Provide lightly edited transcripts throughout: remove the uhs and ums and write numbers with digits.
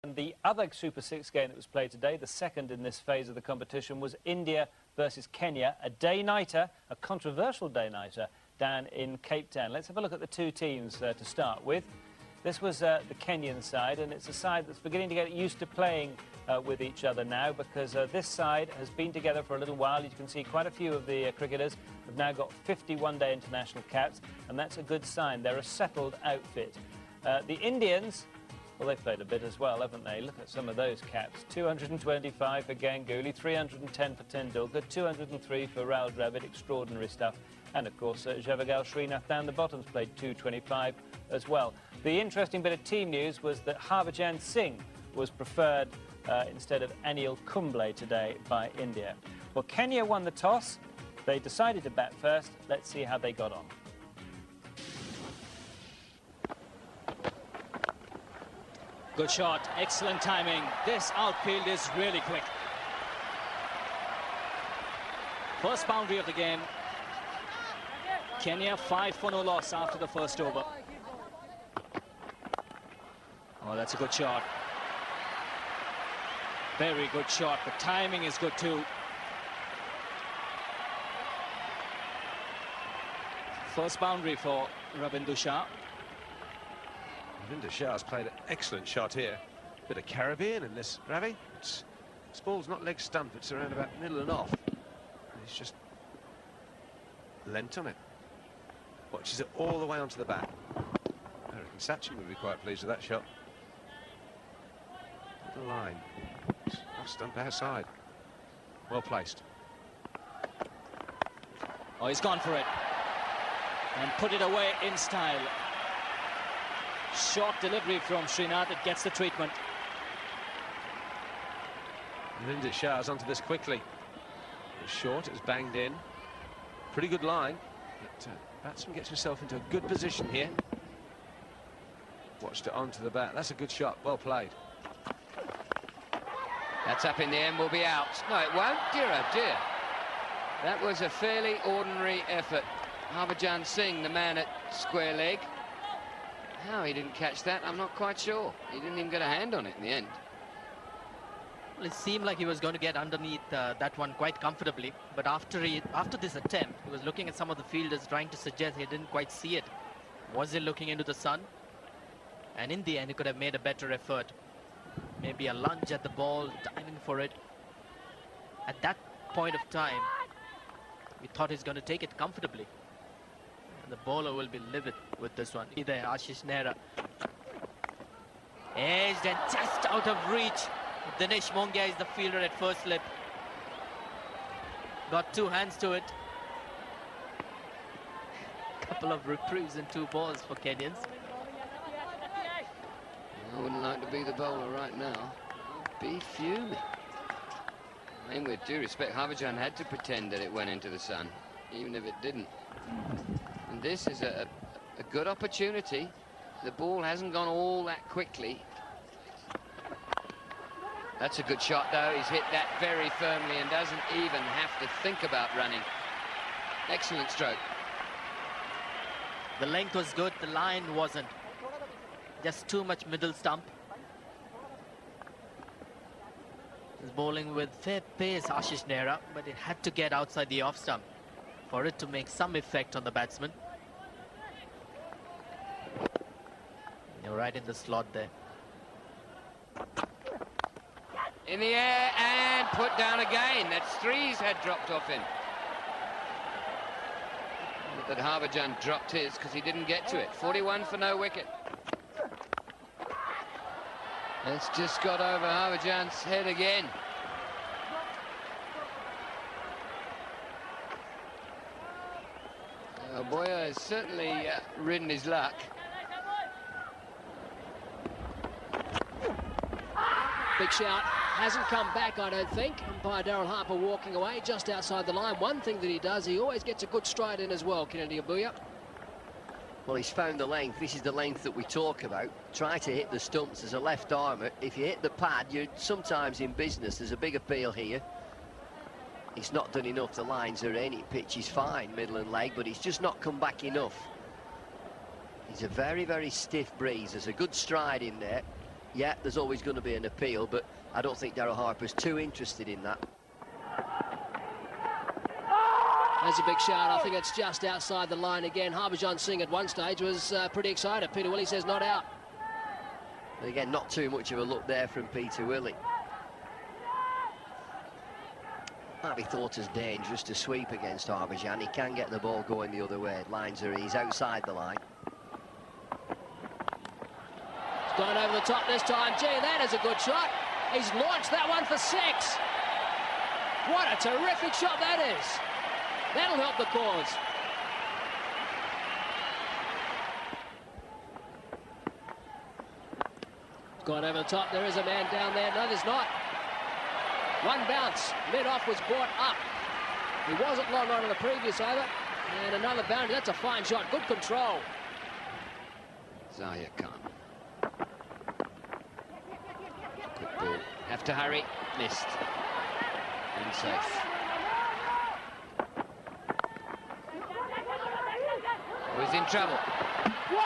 And the other Super 6 game that was played today, the second in this phase of the competition, was India versus Kenya, a day-nighter, a controversial day-nighter, down in Cape Town. Let's have a look at the two teams to start with. This was the Kenyan side, and it's a side that's beginning to get used to playing with each other now, because this side has been together for a little while. You can see quite a few of the cricketers have now got 50 one-day international caps, and that's a good sign. They're a settled outfit. The Indians, well, they've played a bit as well, haven't they? Look at some of those caps. 225 for Ganguly, 310 for Tendulkar, 203 for Rahul Dravid, extraordinary stuff. And, of course, Javagal Srinath down the bottoms played 225 as well. The interesting bit of team news was that Harbhajan Singh was preferred instead of Anil Kumble today by India. Well, Kenya won the toss. They decided to bat first. Let's see how they got on. Good shot, excellent timing. This outfield is really quick. First boundary of the game. Kenya 5 for no loss after the first over. Oh, that's a good shot. Very good shot. The timing is good too. First boundary for Ravindu Shah. Ravindu Shah's played an excellent shot here. Bit of Caribbean in this, Ravi. This ball's not leg stump, it's around about middle and off. And he's just lent on it. Watches it all the way onto the bat. I reckon Sachin would be quite pleased with that shot. The line. Off stump outside. Well placed. Oh, he's gone for it. And put it away in style. Short delivery from Srinath. It gets the treatment. Ravindu Shah's onto this quickly. It was short, it was banged in. Pretty good line. But batsman gets himself into a good position here. Watched it onto the bat. That's a good shot. Well played. That's up in the end, will be out. No, it won't. Dear, oh dear. That was a fairly ordinary effort. Harbhajan Singh, the man at square leg. How he didn't catch that, I'm not quite sure. He didn't even get a hand on it in the end. Well, it seemed like he was going to get underneath that one quite comfortably, but after this attempt, he was looking at some of the fielders trying to suggest he didn't quite see it. Was he looking into the sun? And in the end, he could have made a better effort. Maybe a lunge at the ball, diving for it. At that point of time, we thought he's going to take it comfortably. And the bowler will be livid with this one. Either Ashish Nehra. Edged and just out of reach. Dinesh Mongia is the fielder at first slip. Got two hands to it. Couple of reprieves and 2 balls for Kenyans. I wouldn't like to be the bowler right now. Be fuming. I mean, with due respect, Harbhajan had to pretend that it went into the sun, even if it didn't. And this is a good opportunity. The ball hasn't gone all that quickly. That's a good shot, though. He's hit that very firmly and doesn't even have to think about running. Excellent stroke. The length was good, the line wasn't. Just too much middle stump. He's bowling with fair pace, Ashish Nehra, but it had to get outside the off stump for it to make some effect on the batsman. You're right in the slot there. In the air and put down again. That's 3's had dropped off him. But that Harbhajan dropped his because he didn't get to it. 41 for no wicket. It's just got over Harbhajan's head again. Boya has certainly ridden his luck. Big shout. Hasn't come back, I don't think. Umpire Darrell Harper walking away just outside the line. One thing that he does, he always gets a good stride in as well, Kennedy Abuya. Well, he's found the length. This is the length that we talk about. Try to hit the stumps as a left armour. If you hit the pad, you're sometimes in business. There's a big appeal here. He's not done enough. The lines are any pitch is fine, middle and leg, but he's just not come back enough. He's a very, very stiff breeze. There's a good stride in there. Yeah, there's always going to be an appeal, but I don't think Daryl Harper's too interested in that. There's a big shout. I think it's just outside the line again. Harbhajan Singh at one stage was pretty excited. Peter Willie says not out. But again, not too much of a look there from Peter Willie. Might be thought as dangerous to sweep against Harbhajan. He can get the ball going the other way. He's outside the line. He's gone over the top this time. Gee, that is a good shot. He's launched that one for 6. What a terrific shot that is. That'll help the cause. Gone over the top. There is a man down there. No, there's not. One bounce. Mid-off was brought up. He wasn't long on the previous over. And another boundary. That's a fine shot. Good control. Zahir Khan. Quick ball. Have to hurry. Missed. Unsafe. Was in trouble.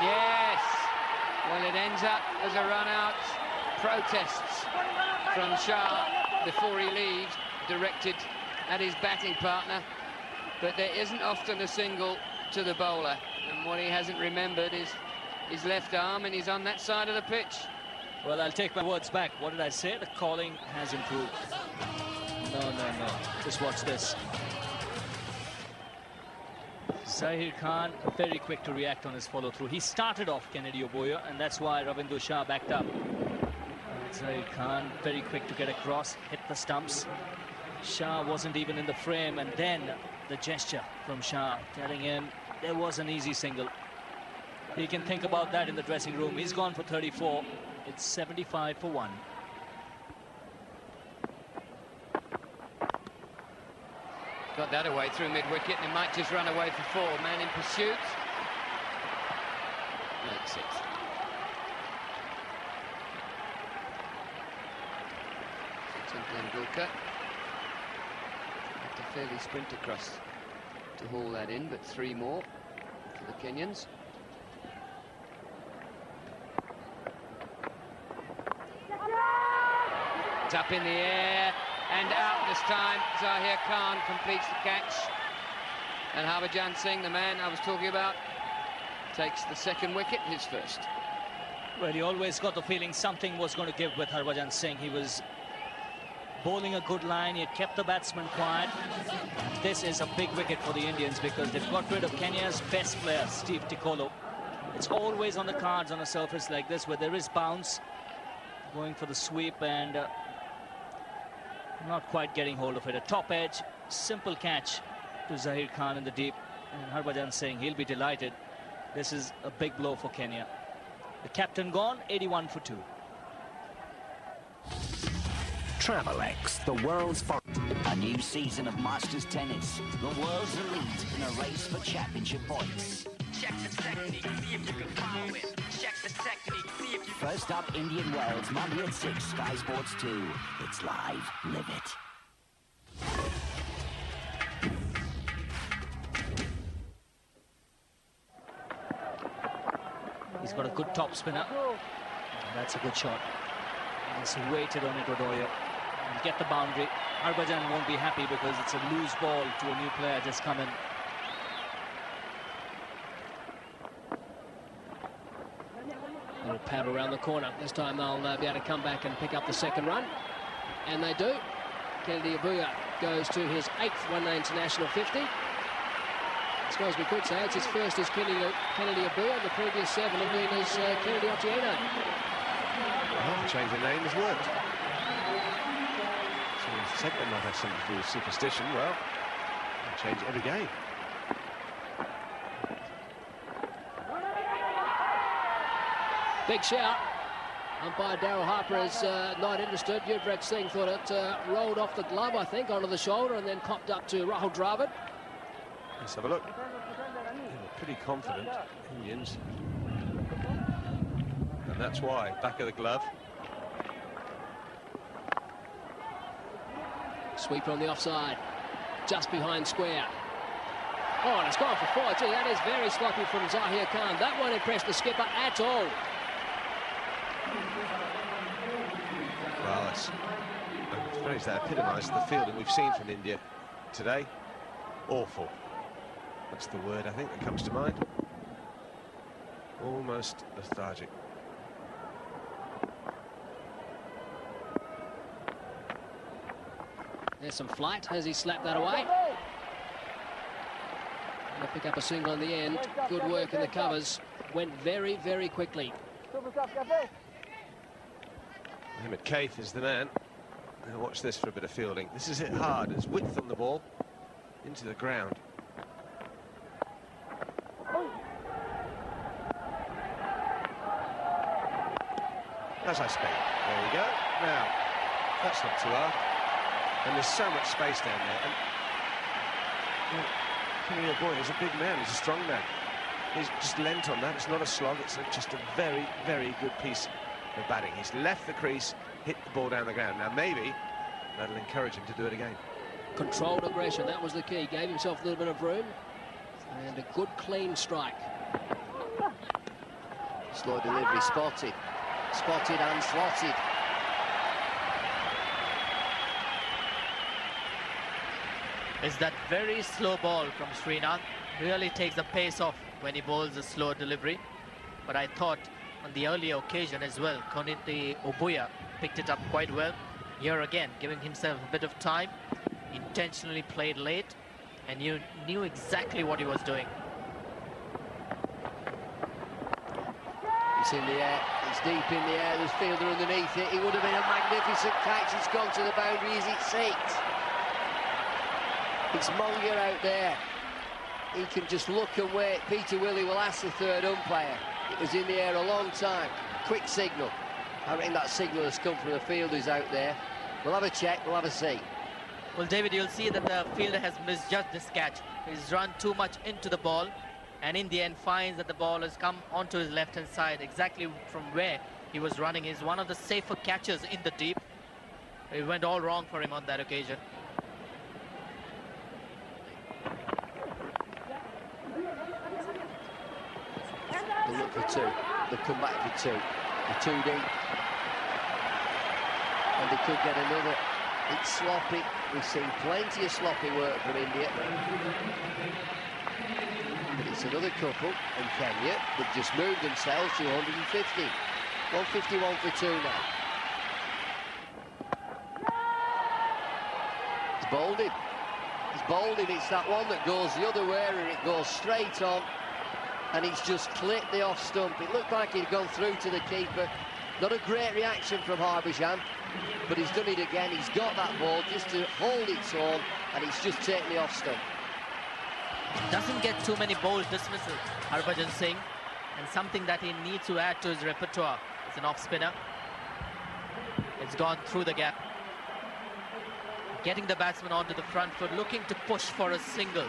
Yes! Well, it ends up as a run-out. Protests from Shah before he leaves, directed at his batting partner. But there isn't often a single to the bowler. And what he hasn't remembered is his left arm, and he's on that side of the pitch. Well, I'll take my words back. What did I say? The calling has improved. No. Just watch this. Zahir Khan, very quick to react on his follow-through. He started off Kennedy Oboya, and that's why Ravindra Shah backed up. Zahir Khan, very quick to get across, hit the stumps. Shah wasn't even in the frame, and then the gesture from Shah telling him there was an easy single. He can think about that in the dressing room. He's gone for 34. It's 75 for 1. Got that away through mid-wicket, and he might just run away for 4. Man in pursuit. Makes it. Sachin Tendulkar. Had to fairly sprint across to haul that in, but 3 more for the Kenyans. It's up in the air. And out this time. Zahir Khan completes the catch. And Harbhajan Singh, the man I was talking about, takes the 2nd wicket, his first. Well, he always got the feeling something was going to give with Harbhajan Singh. He was bowling a good line. He had kept the batsman quiet. This is a big wicket for the Indians because they've got rid of Kenya's best player, Steve Tikolo. It's always on the cards on a surface like this where there is bounce. Going for the sweep and... not quite getting hold of it. A top edge, simple catch to Zahir Khan in the deep. And Harbhajan Singh, he'll be delighted. This is a big blow for Kenya. The captain gone, 81 for 2. Travelex, the world's... A new season of Masters Tennis. The world's elite in a race for championship points. Check the technique, see if you can follow it. Check the technique, see if you can... First up, Indian Wells, Monday at 6, Sky Sports 2. It's live. Live it. He's got a good top spinner. That's a good shot. He's waited on it, Odoya. And get the boundary. Harbhajan won't be happy because it's a loose ball to a new player just come in. A little pad around the corner. This time they'll be able to come back and pick up the 2nd run. And they do. Kennedy Oboya goes to his 8th one-day international 50. I suppose we could say it's his first as Kennedy Oboya. The previous 7 have been as Kennedy Otieno. Well, change the name has worked. So the segment might have something to do with superstition. Well, they'll change it every game. Big shout. Umpire Daryl Harper is not interested. Yuvraj Singh thought it rolled off the glove, I think, onto the shoulder and then popped up to Rahul Dravid. Let's have a look. They were pretty confident, Indians. And that's why. Back of the glove. Sweeper on the offside. Just behind square. Oh, and it's gone for 4. Gee, that is very sloppy from Zahir Khan. That won't impress the skipper at all. phrase that epitomises the fielding we've seen from India today. Awful. That's the word I think that comes to mind. Almost lethargic. There's some flight as he slapped that away. And to pick up a single in the end. Good work in the covers. Went very, very quickly. Mohammed Kaif is the man. Now watch this for a bit of fielding. This is hit hard. There's width on the ball into the ground. As I speak. There we go. Now, that's not too hard. And there's so much space down there. And Kenny Boy is a big man. He's a strong man. He's just leant on that. It's not a slog. It's just a very, very good piece of batting. He's left the crease, hit the ball down the ground. Now maybe that'll encourage him to do it again. Controlled aggression, that was the key. Gave himself a little bit of room. And a good clean strike. Slow delivery spotted. Spotted and slotted. It's that very slow ball from Srinath. Really takes the pace off when he bowls a slow delivery. But I thought on the earlier occasion as well, Koniti Obuya picked it up quite well. Here again, giving himself a bit of time. Intentionally played late and knew exactly what he was doing. It's in the air, it's deep in the air, there's fielder underneath it. It would have been a magnificent catch. It's gone to the boundary. Is it six? It's Munger out there. He can just look and wait. Peter Willey will ask the third umpire. It was in the air a long time. Quick signal. I reckon that signal has come from the fielders out there. We'll have a check, we'll have a see. Well, David, you'll see that the fielder has misjudged this catch. He's run too much into the ball and in the end finds that the ball has come onto his left-hand side exactly from where he was running. He's one of the safer catches in the deep. It went all wrong for him on that occasion. They'll look for two. They'll come back for two. The two deep. And they could get another. It's sloppy. We've seen plenty of sloppy work from India. But it's another couple, and Kenya, they've just moved themselves to 150. 151 for two now. He's bowled him. He's bowled him. It's that one that goes the other way, and it goes straight on. And he's just clipped the off stump. It looked like he'd gone through to the keeper. Not a great reaction from Harbhajan, but he's done it again. He's got that ball just to hold its own, and he's just taken the off stump. Doesn't get too many bold dismissals, Harbhajan Singh, and something that he needs to add to his repertoire. It's an off spinner. It's gone through the gap. Getting the batsman onto the front foot, looking to push for a single.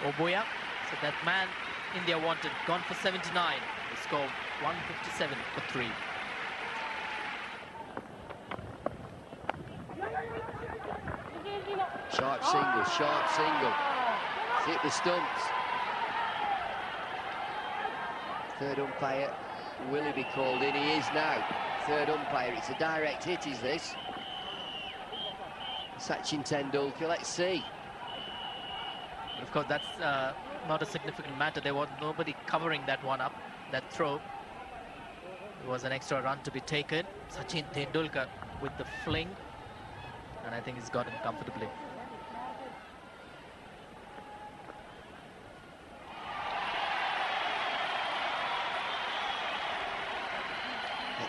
Obuya, so that man India wanted, gone for 79. The score 157 for 3. Sharp single, sharp single. It's hit the stumps. Third umpire, will he be called in? He is now. Third umpire, it's a direct hit, is this? Sachin Tendulkar, let's see. But of course, that's not a significant matter. There was nobody covering that one up, that throw. It was an extra run to be taken. Sachin Tendulkar with the fling, and I think he's got him comfortably.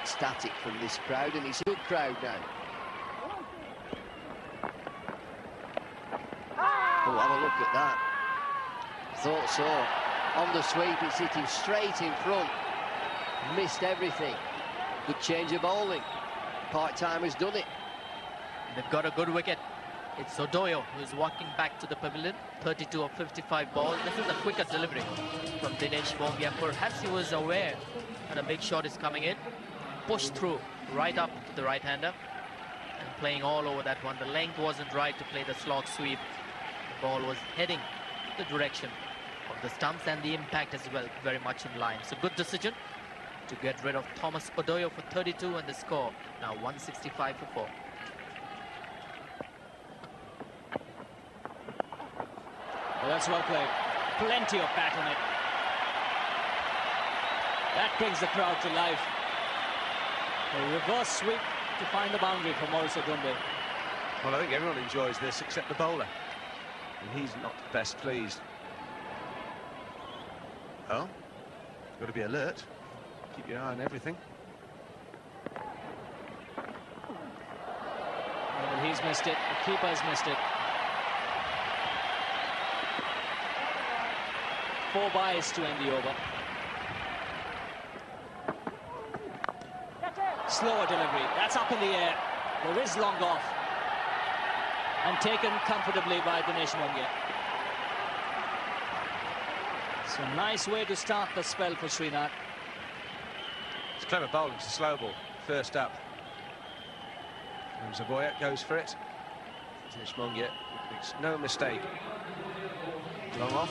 Ecstatic from this crowd, and it's a good crowd now. Oh, have a look at that. Thought so. On the sweep, it's hitting straight in front. Missed everything. Good change of bowling. Part-timer's done it. They've got a good wicket. It's Odoyo who's walking back to the pavilion. 32 of 55 balls. This is a quicker delivery from Dinesh Bhongia. Perhaps he was aware that a big shot is coming in. Pushed through right up to the right-hander and playing all over that one. The length wasn't right to play the slog sweep. The ball was heading the direction of the stumps, and the impact as well very much in line. So good decision to get rid of Thomas Odoyo for 32, and the score now 165 for 4. That's well played. Plenty of bat on it. That brings the crowd to life. A reverse sweep to find the boundary for Maurice Odumbe. Well, I think everyone enjoys this except the bowler. And he's not best pleased. Oh, got to be alert. Keep your eye on everything. Well, he's missed it. The keeper's missed it. 4 byes to end the over. Slower delivery. That's up in the air. There is long off. And taken comfortably by Dinesh Mongia. It's a nice way to start the spell for Srinath. It's clever bowling. It's a slow ball. First up. Zaboya goes for it. Dinesh Mongia makes no mistake. Long off.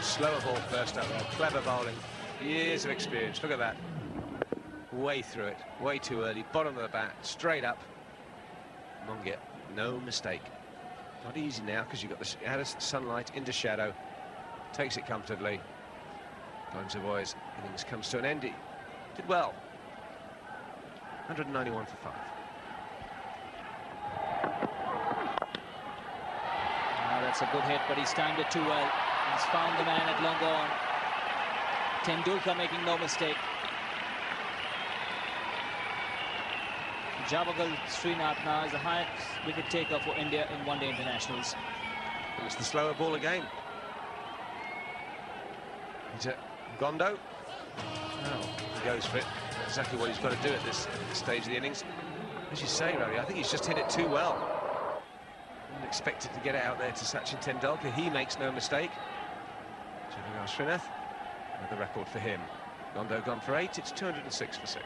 Slower ball first up there. Clever bowling. Years of experience. Look at that. Way through it. Way too early. Bottom of the bat. Straight up. Mongia. No mistake. Not easy now because you've got the out of sunlight into shadow. Takes it comfortably. Zaboya's innings comes to an end. He did well. 191 for 5. That's a good hit, but he's timed it too well. He's found the man at long on. Tendulkar making no mistake. Javagal Srinath now is the highest wicket taker for India in one-day internationals. It's the slower ball again. He's at Gondo. Oh, he goes for it. Exactly what he's got to do at this stage of the innings. As you say, Ravi, I think he's just hit it too well. Expected to get it out there to Sachin Tendulkar. He makes no mistake. Javagal Srinath, another record for him. Gondo gone for 8. It's 206 for 6.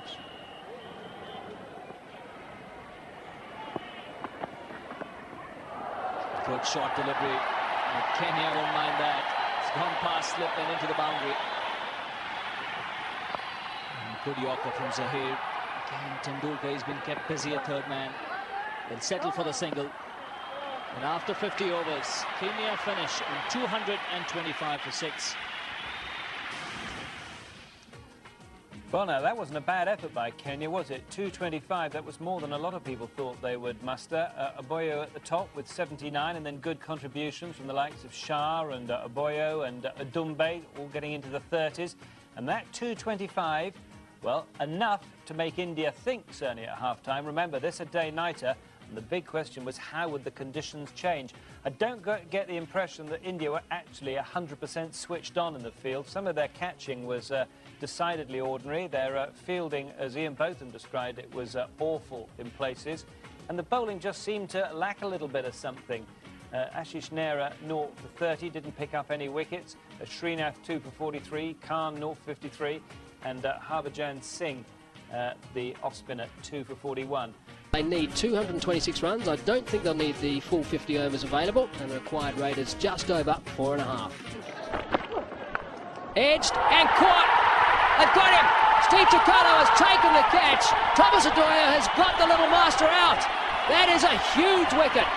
Good short delivery. Kenya won't mind that. It's gone past slip and into the boundary. And good Yorker from Zahir. Again, Tendulkar has been kept busy at third man. They'll settle for the single. And after 50 overs, Kenya finish in 225 for 6. Well, no, that wasn't a bad effort by Kenya, was it? 225, that was more than a lot of people thought they would muster. Aboyo at the top with 79, and then good contributions from the likes of Shah and Aboyo and Odumbe, all getting into the 30s. And that 225, well, enough to make India think, certainly at half-time. Remember, this a day-nighter. And the big question was, how would the conditions change? I don't get the impression that India were actually 100% switched on in the field. Some of their catching was decidedly ordinary. Their fielding, as Ian Botham described it, was awful in places. And the bowling just seemed to lack a little bit of something. Ashish Nehra, 0 for 30, didn't pick up any wickets. Srinath, 2 for 43. Khan, 0 for 53. And Harbhajan Singh, the off-spinner, 2 for 41. They need 226 runs. I don't think they'll need the full 50 overs available, and the required rate is just over 4.5. Edged and caught. They've got him. Steve Takano has taken the catch. Thomas Odoya has got the little master out. That is a huge wicket.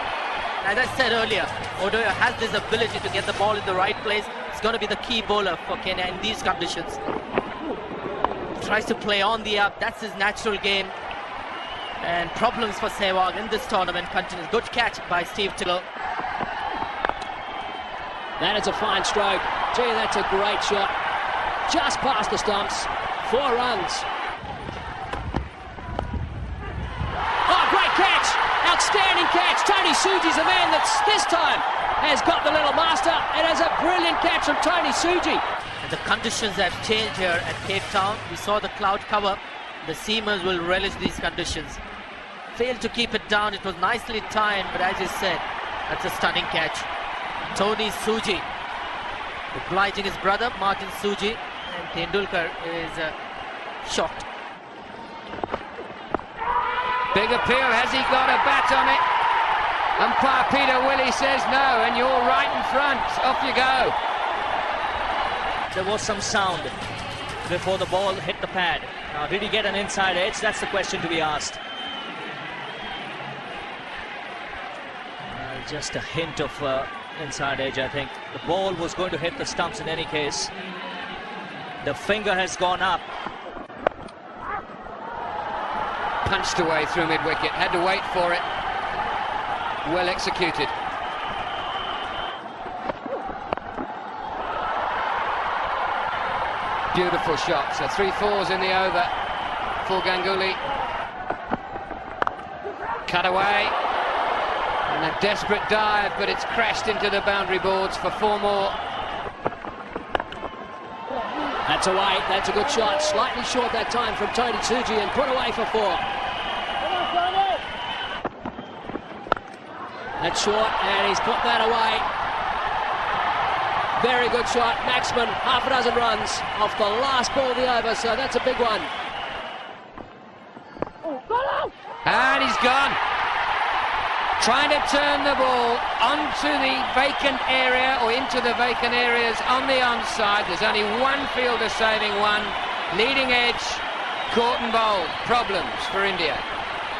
As I said earlier, Odoya has this ability to get the ball in the right place. He's going to be the key bowler for Kenya in these conditions. Tries to play on the up. That's his natural game. And problems for Sehwag in this tournament continues. Good catch by Steve Tillell. That is a fine stroke. Gee, that's a great shot. Just past the stumps. 4 runs. Oh, great catch. Outstanding catch. Tony Suji's the man that's this time has got the little master. It is a brilliant catch from Tony Suji. And the conditions have changed here at Cape Town. We saw the cloud cover. The seamers will relish these conditions. Failed to keep it down. It was nicely timed, but as you said, that's a stunning catch. Tony Suji obliging his brother Martin Suji, and Tendulkar is shocked. Big appeal. Has he got a bat on it? Umpire Peter Willey says no, and you're right in front. Off you go. There was some sound before the ball hit the pad. Now, did he get an inside edge? That's the question to be asked. Just a hint of inside edge, I think. The ball was going to hit the stumps in any case. The finger has gone up. Punched away through mid-wicket, had to wait for it. Well executed. Beautiful shot. So 3 fours in the over for Ganguly. Cut away. And a desperate dive, but it's crashed into the boundary boards for 4 more. That's away. That's a good shot. Slightly short that time from Tony Tsuji and put away for 4. That's short and he's put that away. Very good shot. Maxman, half a dozen runs off the last ball of the over, so that's a big one. And he's gone. Trying to turn the ball onto the vacant area or into the vacant areas on the onside. There's only one fielder saving one. Leading edge, caught and bowled. Problems for India.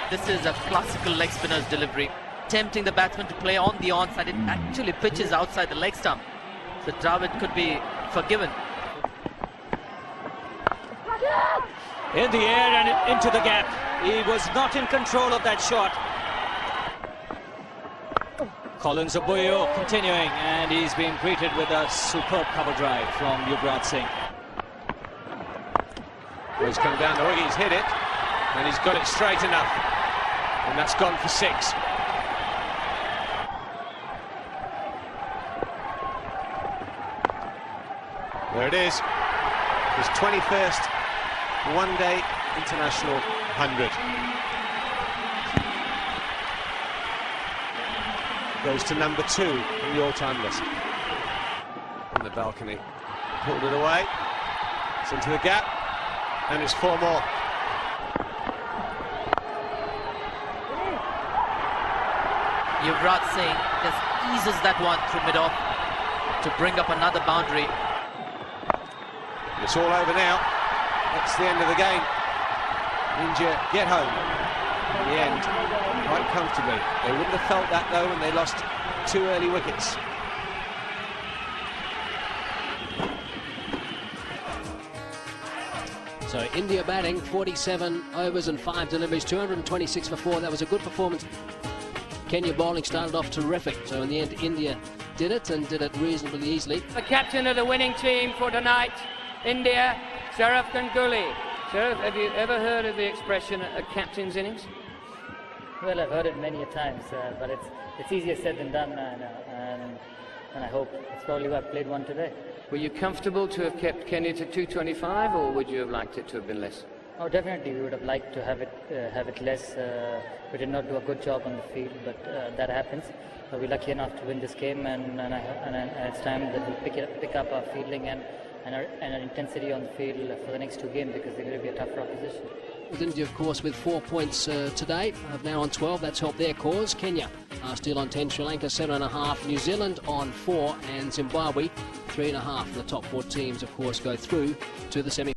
This is a classical leg spinner's delivery. Tempting the batsman to play on the onside. It actually pitches outside the leg stump. So Dravid could be forgiven. In the air and into the gap. He was not in control of that shot. Collins Abuyo continuing, and he's been greeted with a superb cover drive from Yuvraj Singh. Well, he's come down the wing, he's hit it, and he's got it straight enough. And that's gone for 6. There it is. His 21st one-day international 100. Goes to number 2 on the all-time list. On the balcony. Pulled it away. It's into the gap. And it's 4 more. Yuvraj Singh just eases that one through mid-off to bring up another boundary. It's all over now. That's the end of the game. India get home in the end quite comfortably. They wouldn't have felt that though when they lost 2 early wickets. So India batting 47 overs and 5 deliveries, 226 for 4. That was a good performance. Kenya bowling started off terrific. So in the end, India did it and did it reasonably easily. The captain of the winning team for tonight, India, Sourav Ganguly. Sourav, have you ever heard of the expression a captain's innings? Well, I've heard it many times, but it's easier said than done, and I hope it's probably why I played one today. Were you comfortable to have kept Kenya to 225, or would you have liked it to have been less? Oh, definitely, we would have liked to have it less. We did not do a good job on the field, but that happens. We're lucky enough to win this game, and it's time that we pick up our fielding and our intensity on the field for the next 2 games, because they're going to be a tough proposition. With India, of course, with 4 points today, now on 12. That's helped their cause. Kenya are still on 10, Sri Lanka 7.5, New Zealand on 4, and Zimbabwe 3.5. The top 4 teams, of course, go through to the semi.